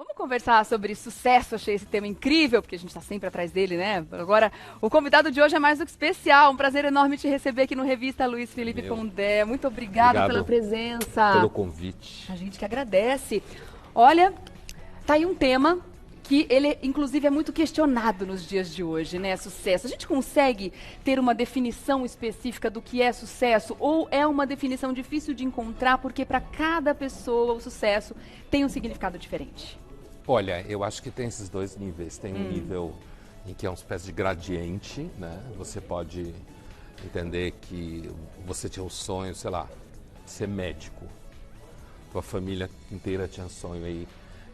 Vamos conversar sobre sucesso. Achei esse tema incrível, porque a gente está sempre atrás dele, né? Agora, o convidado de hoje é mais do que especial. Um prazer enorme te receber aqui no Revista Luiz Felipe Pondé. Muito obrigado pela presença. Pelo convite. A gente que agradece. Olha, tá aí um tema que ele, inclusive, é muito questionado nos dias de hoje, né? Sucesso. A gente consegue ter uma definição específica do que é sucesso ou é uma definição difícil de encontrar porque para cada pessoa o sucesso tem um significado diferente? Olha, eu acho que tem esses dois níveis. Tem um nível em que é uma espécie de gradiente, né? Você pode entender que você tinha um sonho, sei lá, ser médico. Tua família inteira tinha um sonho aí.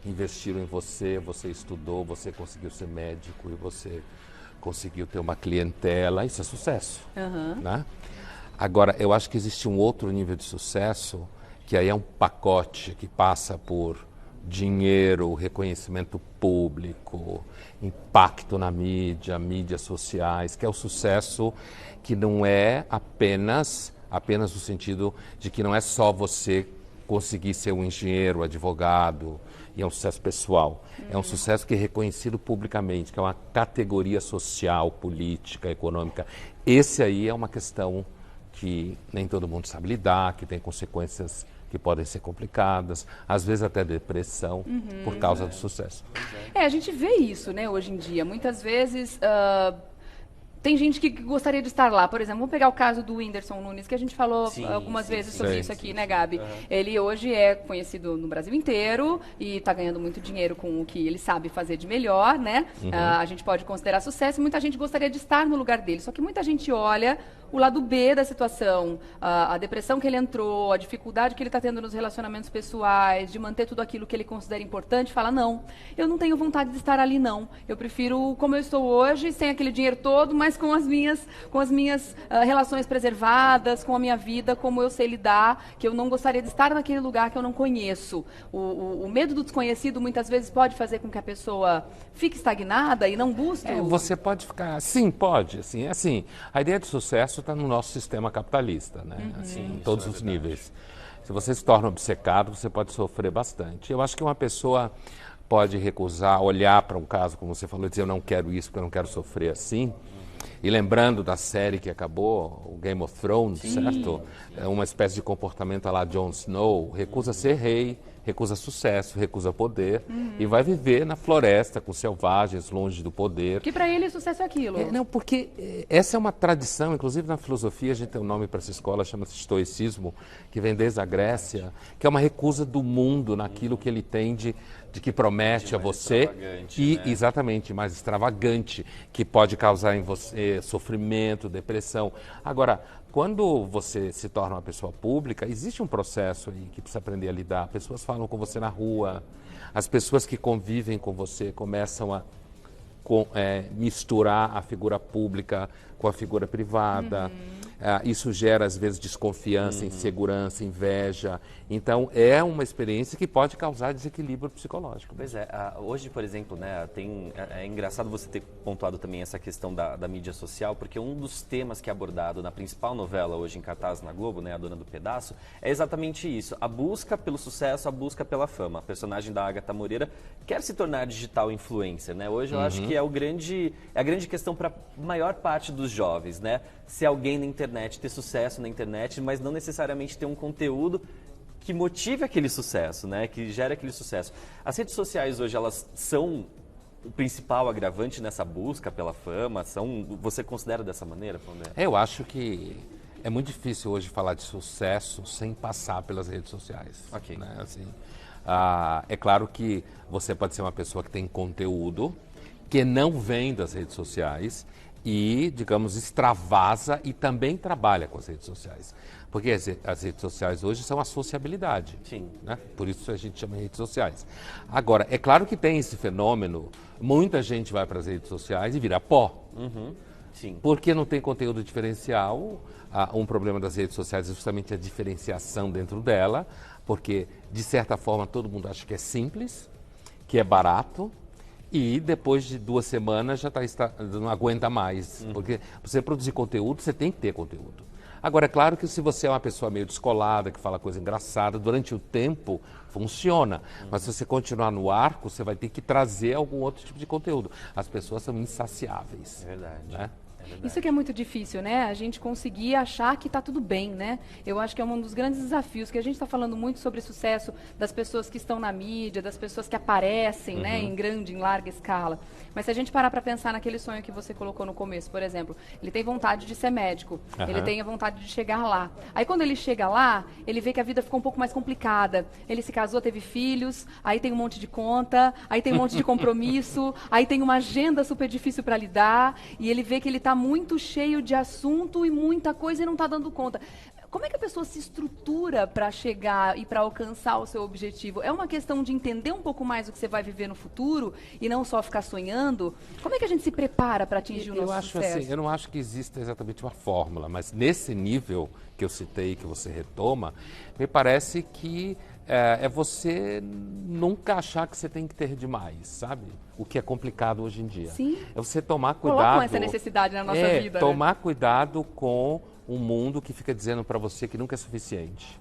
Investiram em você, você estudou, você conseguiu ser médico e você conseguiu ter uma clientela. Isso é sucesso, né? Agora, eu acho que existe um outro nível de sucesso, que aí é um pacote que passa por dinheiro, reconhecimento público, impacto na mídia, mídias sociais, que é o sucesso que não é apenas no sentido de que não é só você conseguir ser um engenheiro, advogado, e é um sucesso pessoal. É um sucesso que é reconhecido publicamente, que é uma categoria social, política, econômica. Esse aí é uma questão que nem todo mundo sabe lidar, que tem consequências que podem ser complicadas, às vezes até depressão, por causa do sucesso. A gente vê isso, né, hoje em dia. Muitas vezes tem gente que gostaria de estar lá. Por exemplo, vamos pegar o caso do Whindersson Nunes, que a gente falou algumas vezes sobre isso aqui, né, Gabi? Ele hoje é conhecido no Brasil inteiro e está ganhando muito dinheiro com o que ele sabe fazer de melhor, né? A gente pode considerar sucesso. Muita gente gostaria de estar no lugar dele. Só que muita gente olha o lado B da situação, a depressão que ele entrou, a dificuldade que ele está tendo nos relacionamentos pessoais, de manter tudo aquilo que ele considera importante, fala, não, eu não tenho vontade de estar ali, não. Eu prefiro como eu estou hoje, sem aquele dinheiro todo, mas com as minhas relações preservadas, com a minha vida, como eu sei lidar, que eu não gostaria de estar naquele lugar que eu não conheço. O medo do desconhecido muitas vezes pode fazer com que a pessoa fique estagnada e não busque. Você pode ficar... Sim, pode. Assim, a ideia de sucesso está no nosso sistema capitalista, né? Em todos os níveis. Se você se torna obcecado, você pode sofrer bastante. Eu acho que uma pessoa pode recusar, olhar para um caso, como você falou, e dizer, eu não quero isso, porque eu não quero sofrer assim. E lembrando da série que acabou, o Game of Thrones, certo? É uma espécie de comportamento à la Jon Snow, recusa ser rei, recusa sucesso, recusa poder e vai viver na floresta com selvagens, longe do poder. Que para ele sucesso é aquilo. Não, porque essa é uma tradição, inclusive na filosofia a gente tem um nome para essa escola, chama-se estoicismo, que vem desde a Grécia, que é uma recusa do mundo naquilo que ele tem de que promete a você e, né? Exatamente, mais extravagante, que pode causar em você sofrimento, depressão. Agora, quando você se torna uma pessoa pública, existe um processo aí que precisa aprender a lidar. Pessoas falam com você na rua, as pessoas que convivem com você começam a misturar a figura pública com a figura privada. Isso gera, às vezes, desconfiança, insegurança, inveja. Então, é uma experiência que pode causar desequilíbrio psicológico. Pois é. Hoje, por exemplo, né, é engraçado você ter pontuado também essa questão da mídia social, porque um dos temas que é abordado na principal novela hoje em cartaz na Globo, né, A Dona do Pedaço, é exatamente isso. A busca pelo sucesso, a busca pela fama. A personagem da Agatha Moreira quer se tornar digital influencer, né? Hoje eu acho que é a grande questão para a maior parte dos jovens, né? Ser alguém na internet, ter sucesso na internet, mas não necessariamente ter um conteúdo que motive aquele sucesso, né? Que gere aquele sucesso. As redes sociais hoje, elas são o principal agravante nessa busca pela fama? Você considera dessa maneira, Pondé? Eu acho que é muito difícil hoje falar de sucesso sem passar pelas redes sociais. Ok. Né? Assim, é claro que você pode ser uma pessoa que tem conteúdo que não vem das redes sociais e, digamos, extravasa e também trabalha com as redes sociais. Porque as redes sociais hoje são a sociabilidade. Sim. Né? Por isso a gente chama de redes sociais. Agora, é claro que tem esse fenômeno, muita gente vai para as redes sociais e vira pó. Sim. Porque não tem conteúdo diferencial. Um problema das redes sociais é justamente a diferenciação dentro dela, porque, de certa forma, todo mundo acha que é simples, que é barato, e depois de 2 semanas já não aguenta mais. Porque você produzir conteúdo, você tem que ter conteúdo. Agora, é claro que se você é uma pessoa meio descolada, que fala coisa engraçada, durante o tempo funciona. Mas se você continuar no arco, você vai ter que trazer algum outro tipo de conteúdo. As pessoas são insaciáveis. É verdade. Né? Isso que é muito difícil, né? A gente conseguir achar que está tudo bem, né? Eu acho que é um dos grandes desafios, que a gente está falando muito sobre sucesso das pessoas que estão na mídia, das pessoas que aparecem, né, em grande, em larga escala. Mas se a gente parar para pensar naquele sonho que você colocou no começo, por exemplo, ele tem vontade de ser médico, ele tem a vontade de chegar lá. Aí quando ele chega lá, ele vê que a vida ficou um pouco mais complicada. Ele se casou, teve filhos, aí tem um monte de conta, aí tem um monte de compromisso, aí tem uma agenda super difícil para lidar, e ele vê que ele está muito cheio de assunto e muita coisa e não está dando conta. Como é que a pessoa se estrutura para chegar e para alcançar o seu objetivo? É uma questão de entender um pouco mais o que você vai viver no futuro e não só ficar sonhando? Como é que a gente se prepara para atingir o nosso sucesso? Assim, eu não acho que exista exatamente uma fórmula, mas nesse nível que eu citei, que você retoma, me parece que é você nunca achar que você tem que ter demais, sabe? O que é complicado hoje em dia. Sim. É você tomar cuidado... Colocam essa necessidade na nossa vida. Tomar cuidado com um mundo que fica dizendo para você que nunca é suficiente,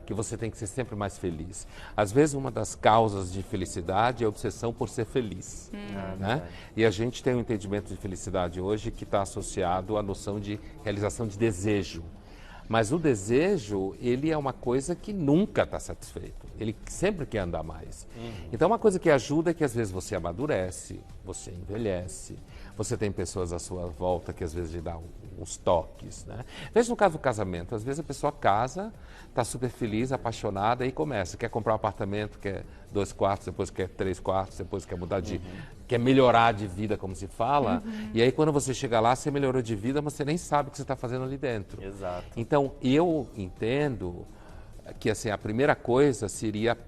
que você tem que ser sempre mais feliz. Às vezes, uma das causas de felicidade é a obsessão por ser feliz. Né? E a gente tem um entendimento de felicidade hoje que está associado à noção de realização de desejo. Mas o desejo, ele é uma coisa que nunca está satisfeito. Ele sempre quer andar mais. Então, uma coisa que ajuda é que às vezes você amadurece, você envelhece, você tem pessoas à sua volta que às vezes lhe dão uns toques, né? Veja no caso do casamento, às vezes a pessoa casa, está super feliz, apaixonada e começa, quer comprar um apartamento, quer 2 quartos, depois quer 3 quartos, depois quer mudar de... quer melhorar de vida, como se fala, e aí quando você chega lá, você melhorou de vida, mas você nem sabe o que você está fazendo ali dentro. Exato. Então, eu entendo que assim, a primeira coisa seria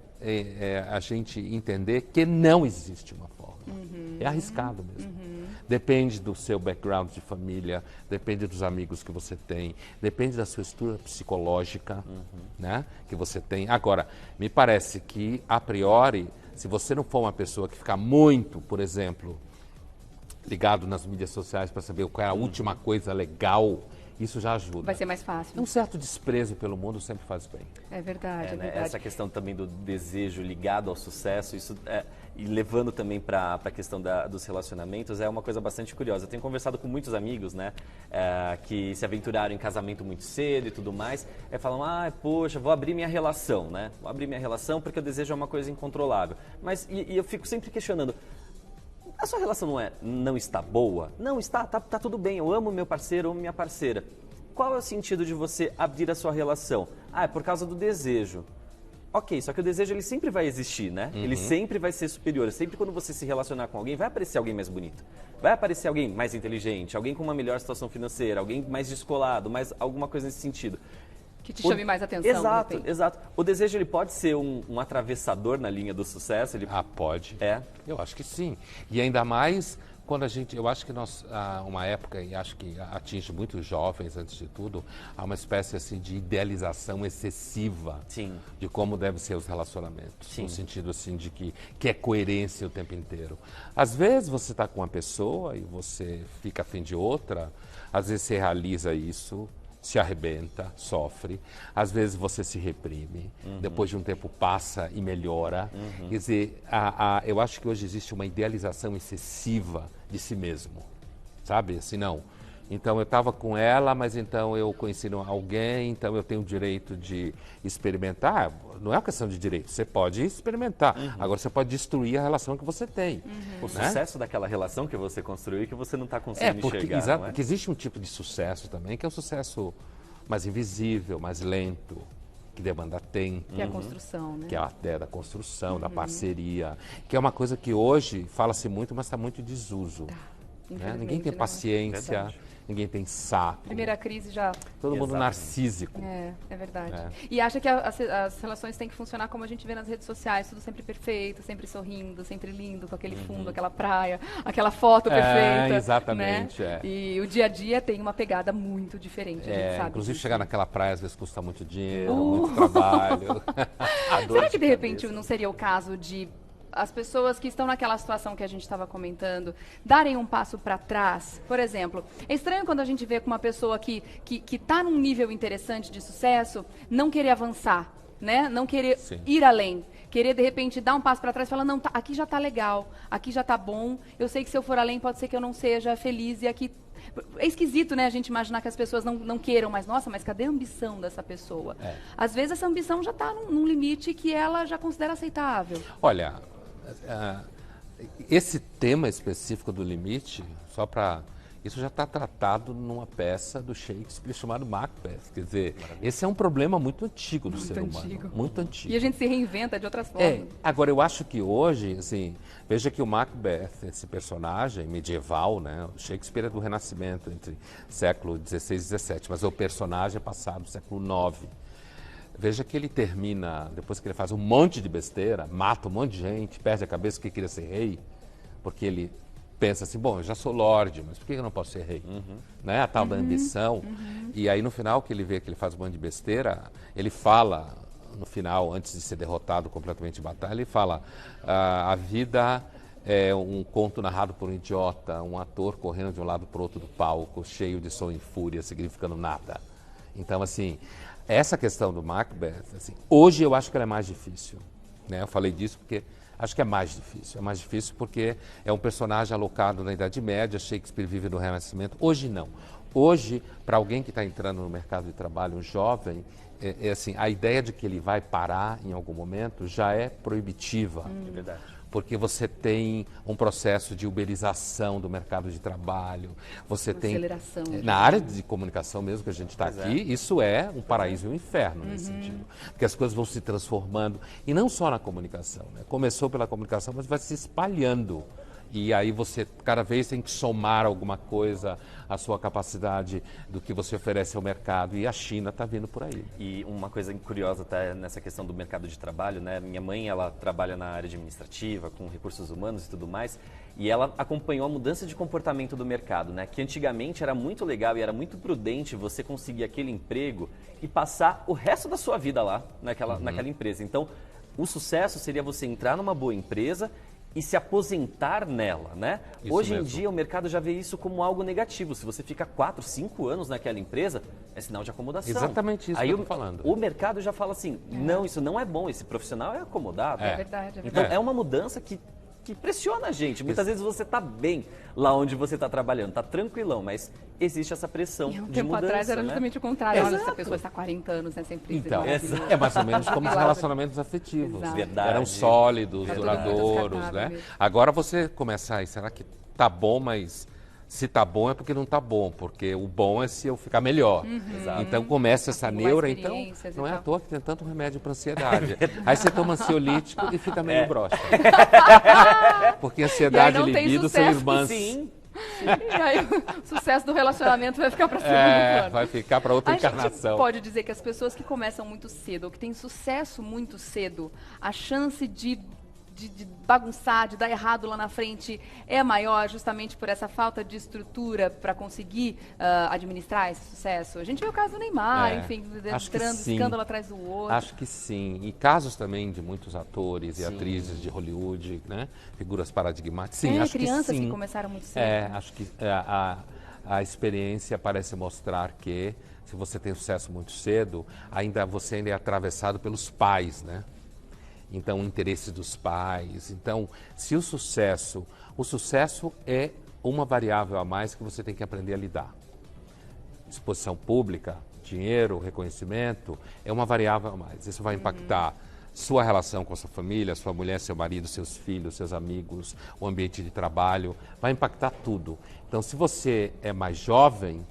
a gente entender que não existe uma forma. É arriscado mesmo. Depende do seu background de família, depende dos amigos que você tem, depende da sua estrutura psicológica, né, que você tem. Agora, me parece que, a priori, se você não for uma pessoa que fica muito, por exemplo, ligado nas mídias sociais para saber qual é a última coisa legal, isso já ajuda. Vai ser mais fácil. Um certo desprezo pelo mundo sempre faz bem. É verdade, é né? verdade. Essa questão também do desejo ligado ao sucesso, isso e levando também para a questão dos relacionamentos, é uma coisa bastante curiosa. Eu tenho conversado com muitos amigos, né, que se aventuraram em casamento muito cedo e tudo mais, falam, poxa, vou abrir minha relação, né? Vou abrir minha relação porque o desejo é uma coisa incontrolável. Mas, e eu fico sempre questionando, a sua relação não está boa? Não está, tá tudo bem, eu amo meu parceiro, eu amo minha parceira. Qual é o sentido de você abrir a sua relação? É por causa do desejo. Ok, só que o desejo ele sempre vai existir, né? Ele sempre vai ser superior. Sempre quando você se relacionar com alguém, vai aparecer alguém mais bonito. Vai aparecer alguém mais inteligente, alguém com uma melhor situação financeira, alguém mais descolado, mais alguma coisa nesse sentido. Que te chame mais atenção. Exato, exato. O desejo ele pode ser um atravessador na linha do sucesso? Pode. É? Eu acho que sim. E ainda mais quando eu acho que uma época, e acho que atinge muitos jovens antes de tudo, há uma espécie assim de idealização excessiva de como devem ser os relacionamentos. No sentido assim de que é coerência o tempo inteiro. Às vezes você está com uma pessoa e você fica a fim de outra, às vezes você realiza isso, se arrebenta, sofre, às vezes você se reprime, depois de um tempo passa e melhora. Quer dizer, eu acho que hoje existe uma idealização excessiva de si mesmo, sabe? Assim, não. Então eu estava com ela, mas então eu conheci alguém, então eu tenho o direito de experimentar. Não é uma questão de direito, você pode experimentar. Agora você pode destruir a relação que você tem. O sucesso daquela relação que você construiu e que você não está conseguindo enxergar. Exato, porque existe um tipo de sucesso também, que é o sucesso mais invisível, mais lento, que demanda tempo. Que é a construção, né? Que é a ideia da construção, da parceria, que é uma coisa que hoje fala-se muito, mas está muito em desuso. Né? Ninguém tem paciência, ninguém tem saco. Primeira crise já... Todo mundo narcísico. É verdade. E acha que as relações têm que funcionar como a gente vê nas redes sociais, tudo sempre perfeito, sempre sorrindo, sempre lindo, com aquele fundo, aquela praia, aquela foto perfeita. Exatamente. Né? E o dia a dia tem uma pegada muito diferente, a gente sabe. Inclusive disso. chegar naquela praia às vezes custa muito dinheiro, muito trabalho. Será que de repente não seria o caso de as pessoas que estão naquela situação que a gente estava comentando, darem um passo para trás. Por exemplo, é estranho quando a gente vê com uma pessoa que está num nível interessante de sucesso, não querer avançar, né? Não querer ir além. Querer, de repente, dar um passo para trás e falar, não, tá, aqui já está legal, aqui já está bom, eu sei que se eu for além pode ser que eu não seja feliz e aqui... É esquisito, né, a gente imaginar que as pessoas não queiram, mas nossa, mas cadê a ambição dessa pessoa? Às vezes essa ambição já está num limite que ela já considera aceitável. Olha, esse tema específico do limite, isso já está tratado numa peça do Shakespeare chamada Macbeth. Quer dizer, esse é um problema muito antigo do ser humano. Muito antigo. E a gente se reinventa de outras formas. Agora, eu acho que hoje, assim, veja que o Macbeth, esse personagem medieval, né? O Shakespeare é do Renascimento, entre século XVI e XVII, mas o personagem é passado do século IX. Veja que ele termina, depois que ele faz um monte de besteira, mata um monte de gente, perde a cabeça que queria ser rei, porque ele pensa assim, bom, eu já sou lorde, mas por que eu não posso ser rei? Né? A tal da ambição. E aí no final que ele vê que ele faz um monte de besteira, ele fala, no final, antes de ser derrotado completamente em batalha, ele fala, a vida é um conto narrado por um idiota, um ator correndo de um lado para o outro do palco, cheio de som e fúria, significando nada. Então, assim, essa questão do Macbeth, assim, hoje eu acho que ela é mais difícil. Né? Eu falei disso porque acho que é mais difícil. É mais difícil porque é um personagem alocado na Idade Média, Shakespeare vive no Renascimento. Hoje não. Hoje, para alguém que está entrando no mercado de trabalho, um jovem, assim, a ideia de que ele vai parar em algum momento já é proibitiva. É verdade. Porque você tem um processo de uberização do mercado de trabalho, você tem... Aceleração. Na área de comunicação mesmo que a gente está aqui, isso é um paraíso e um inferno nesse sentido. Porque as coisas vão se transformando, e não só na comunicação, né? Começou pela comunicação, mas vai se espalhando. E aí você cada vez tem que somar alguma coisa à sua capacidade do que você oferece ao mercado. E a China está vindo por aí. E uma coisa curiosa até nessa questão do mercado de trabalho, né? Minha mãe, ela trabalha na área administrativa, com recursos humanos e tudo mais, e ela acompanhou a mudança de comportamento do mercado, né? Que antigamente era muito legal e era muito prudente você conseguir aquele emprego e passar o resto da sua vida lá, naquela empresa. Então, o sucesso seria você entrar numa boa empresa e se aposentar nela, né? Isso Hoje em mesmo. dia o mercado já vê isso como algo negativo. Se você fica 4, 5 anos naquela empresa, é sinal de acomodação. Exatamente isso Aí que eu tô falando. O mercado já fala assim, não, isso não é bom, esse profissional é acomodado. É verdade, é Então verdade. é uma mudança que pressiona a gente. Muitas vezes você está bem lá onde você está trabalhando, está tranquilão, mas existe essa pressão E um de tempo mudança, atrás era né? justamente o contrário. Olha, essa Exato. pessoa está há 40 anos nessa empresa. Então, maravilhoso. é mais ou menos como os relacionamentos afetivos. Exato. Verdade. Eram sólidos, Tá tudo duradouros, descartável né? mesmo. Agora você começa aí, será que tá bom, mas se tá bom é porque não tá bom, porque o bom é se eu ficar melhor. Então começa essa Acumular neura, então experiências e não é à tal. toa que tem tanto remédio para ansiedade. Aí você toma ansiolítico e fica meio broxa. Porque ansiedade E aí e não tem libido são sucesso. irmãs. Sim. E aí o sucesso do relacionamento vai ficar para segundo plano. Vai ficar para outra A encarnação. gente pode dizer que as pessoas que começam muito cedo, ou que têm sucesso muito cedo, a chance de bagunçar, de dar errado lá na frente é maior justamente por essa falta de estrutura para conseguir administrar esse sucesso? A gente vê o caso do Neymar, enfim, acho que entrando sim. escândalo atrás do outro. Acho que sim. E casos também de muitos atores e atrizes de Hollywood, né? Figuras paradigmáticas. Sim, acho crianças que sim. que começaram muito cedo. Acho que a experiência parece mostrar que se você tem sucesso muito cedo, você ainda é atravessado pelos pais, né? Então, o interesse dos pais. Então, se o sucesso é uma variável a mais que você tem que aprender a lidar. Exposição pública, dinheiro, reconhecimento, é uma variável a mais. Isso vai impactar sua relação com a sua família, sua mulher, seu marido, seus filhos, seus amigos, o ambiente de trabalho, vai impactar tudo. Então, se você é mais jovem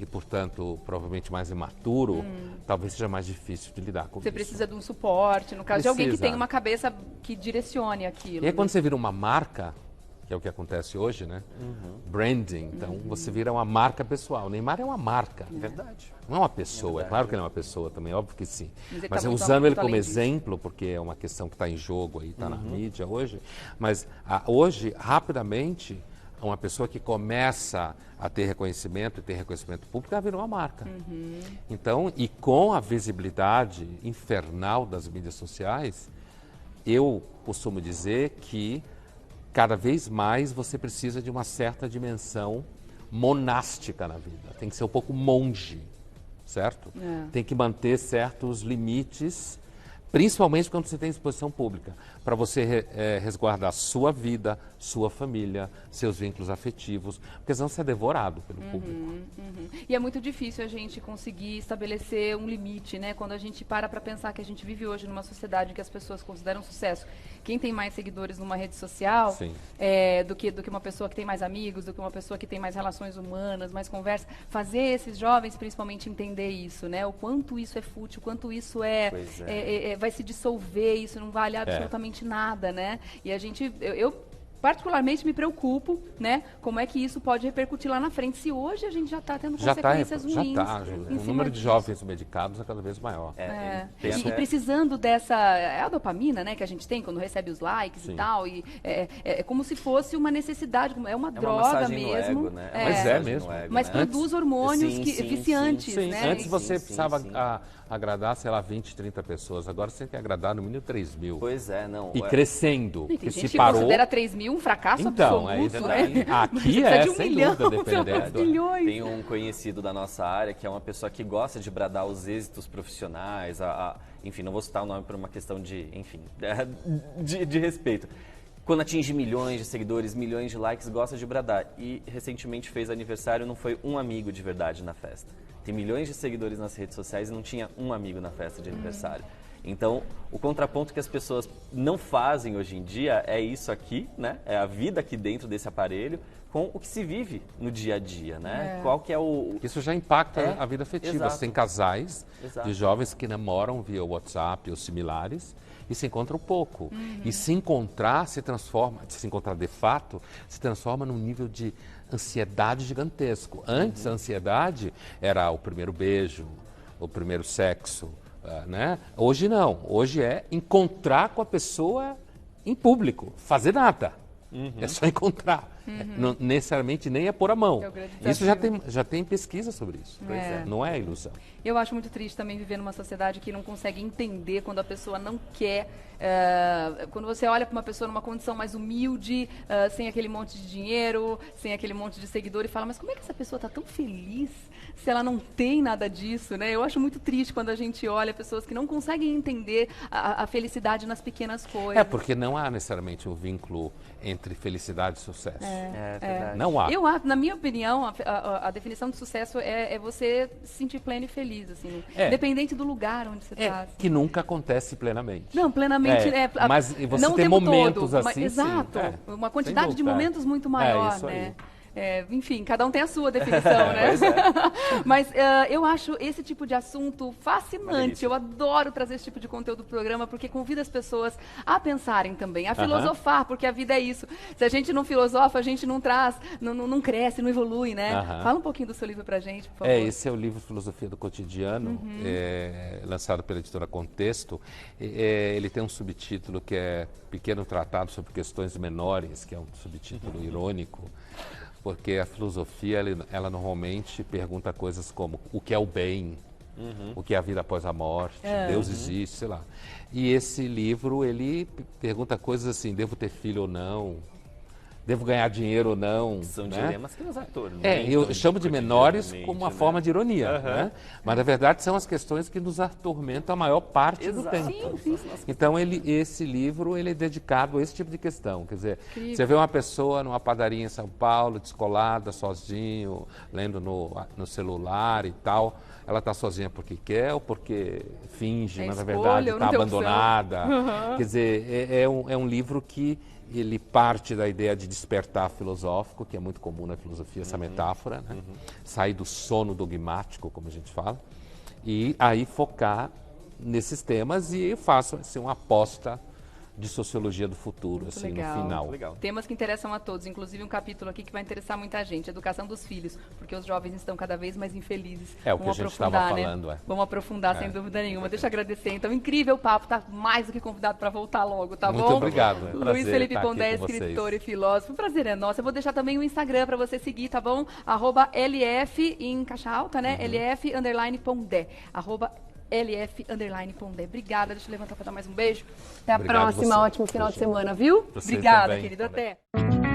e, portanto, provavelmente mais imaturo, talvez seja mais difícil de lidar com Você isso. precisa de um suporte, no caso de alguém que Precisa. tem uma cabeça que direcione aquilo. E aí quando você vira uma marca, que é o que acontece hoje, né? Branding, então você vira uma marca pessoal. O Neymar é uma marca. Verdade. Não é uma pessoa, é claro que ele é uma pessoa também, óbvio que sim. Mas ele Mas tá muito usando ele muito como além disso. exemplo, porque é uma questão que está em jogo aí, está na mídia hoje, mas hoje, rapidamente, uma pessoa que começa a ter reconhecimento e ter reconhecimento público, ela virou uma marca. Então, e com a visibilidade infernal das mídias sociais, eu costumo dizer que cada vez mais você precisa de uma certa dimensão monástica na vida. Tem que ser um pouco monge, certo? Tem que manter certos limites, principalmente quando você tem exposição pública, para você resguardar sua vida, sua família, seus vínculos afetivos, porque senão você é devorado pelo público. E é muito difícil a gente conseguir estabelecer um limite, né? Quando a gente para pensar que a gente vive hoje numa sociedade que as pessoas consideram sucesso. Quem tem mais seguidores numa rede social do que uma pessoa que tem mais amigos, do que uma pessoa que tem mais relações humanas, mais conversa. Fazer esses jovens, principalmente, entender isso, né? O quanto isso é fútil, o quanto isso vai se dissolver, isso não vale absolutamente nada, né? E a gente, eu particularmente me preocupo, né? Como é que isso pode repercutir lá na frente, se hoje a gente já está tendo consequências ruins. Já está, o número de jovens medicados é cada vez maior. E precisando dessa, é a dopamina, né, que a gente tem quando recebe os likes e tal, e é como se fosse uma necessidade, é uma droga mesmo. Ego, né? Mas é mesmo. Mas produz hormônios viciantes, né? Antes você precisava agradar, sei lá, 20, 30 pessoas. Agora você tem que agradar no mínimo 3 mil. Pois é, não. E crescendo. E tem gente que considera 3 mil um fracasso absoluto. Aqui de 1 sem milhão, dúvida, dependendo. Tem um conhecido da nossa área que é uma pessoa que gosta de bradar os êxitos profissionais, enfim, não vou citar o nome por uma questão de respeito. Quando atinge milhões de seguidores, milhões de likes, gosta de bradar. E recentemente fez aniversário, não foi um amigo de verdade na festa. Tem milhões de seguidores nas redes sociais e não tinha um amigo na festa de aniversário. Então, o contraponto que as pessoas não fazem hoje em dia é isso aqui, né? É a vida aqui dentro desse aparelho com o que se vive no dia a dia, né? Qual que é o... Isso já impacta a vida afetiva. Exato. Você tem casais de jovens que namoram via WhatsApp ou similares e se encontram pouco. E se encontrar de fato, se transforma num nível de ansiedade gigantesco. Antes, a ansiedade era o primeiro beijo, o primeiro sexo, né? Hoje não. Hoje é encontrar com a pessoa em público, fazer nada. É só encontrar. Não, necessariamente nem é pôr a mão. Isso já tem pesquisa sobre isso. Não é ilusão. Eu acho muito triste também viver numa sociedade que não consegue entender quando a pessoa não quer. Quando você olha para uma pessoa numa condição mais humilde, sem aquele monte de dinheiro, sem aquele monte de seguidor e fala, mas como é que essa pessoa está tão feliz se ela não tem nada disso, né? Eu acho muito triste quando a gente olha pessoas que não conseguem entender a felicidade nas pequenas coisas. Porque não há necessariamente um vínculo entre felicidade e sucesso. Verdade. Não há. Na minha opinião, a definição de sucesso é você se sentir pleno e feliz, assim, independente do lugar onde você está. Que nunca acontece plenamente. Não, plenamente mas você não tem o tempo momentos todo, assim, exato, uma quantidade de momentos muito maior, isso né? aí. Enfim, cada um tem a sua definição, né? Mas eu acho esse tipo de assunto fascinante. Eu adoro trazer esse tipo de conteúdo do programa, porque convida as pessoas a pensarem também, a filosofar, porque a vida é isso. Se a gente não filosofa, a gente não traz, não cresce, não evolui, né? Fala um pouquinho do seu livro pra gente, por favor. Esse é o livro Filosofia do Cotidiano, lançado pela editora Contexto. Ele tem um subtítulo que é Pequeno Tratado sobre Questões Menores, que é um subtítulo irônico. Porque a filosofia, ela normalmente pergunta coisas como o que é o bem, o que é a vida após a morte, Deus existe, sei lá. E esse livro, ele pergunta coisas assim, devo ter filho ou não, devo ganhar dinheiro ou não. São dilemas que nos atores. Eu chamo de menores como uma forma de ironia, né? Mas na verdade são as questões que nos atormentam a maior parte do tempo. Sim. Então esse livro ele é dedicado a esse tipo de questão. Quer dizer, você vê uma pessoa numa padaria em São Paulo, descolada, sozinho, lendo no celular e tal. Ela está sozinha porque quer ou porque finge, mas na verdade está abandonada. Quer dizer, é um livro que ele parte da ideia de despertar filosófico, que é muito comum na filosofia, essa metáfora, né? Sair do sono dogmático, como a gente fala, e aí focar nesses temas e eu faço assim, uma aposta de sociologia do futuro, muito assim, legal. No final. Legal. Temas que interessam a todos, inclusive um capítulo aqui que vai interessar muita gente, educação dos filhos, porque os jovens estão cada vez mais infelizes. O que a gente estava falando, Vamos aprofundar, sem dúvida nenhuma. Deixa eu agradecer, então, incrível o papo, tá mais do que convidado para voltar logo, tá muito bom? Muito obrigado. Luiz Felipe Pondé, escritor e filósofo, o prazer é nosso. Eu vou deixar também o Instagram para você seguir, tá bom? @LF em caixa alta, né? LF_Pondé. LF_Pondé. Obrigada, deixa eu levantar para dar mais um beijo. Até a Obrigado próxima, você. ótimo final de semana, viu? Você Obrigada, também, querido, Pondé. até.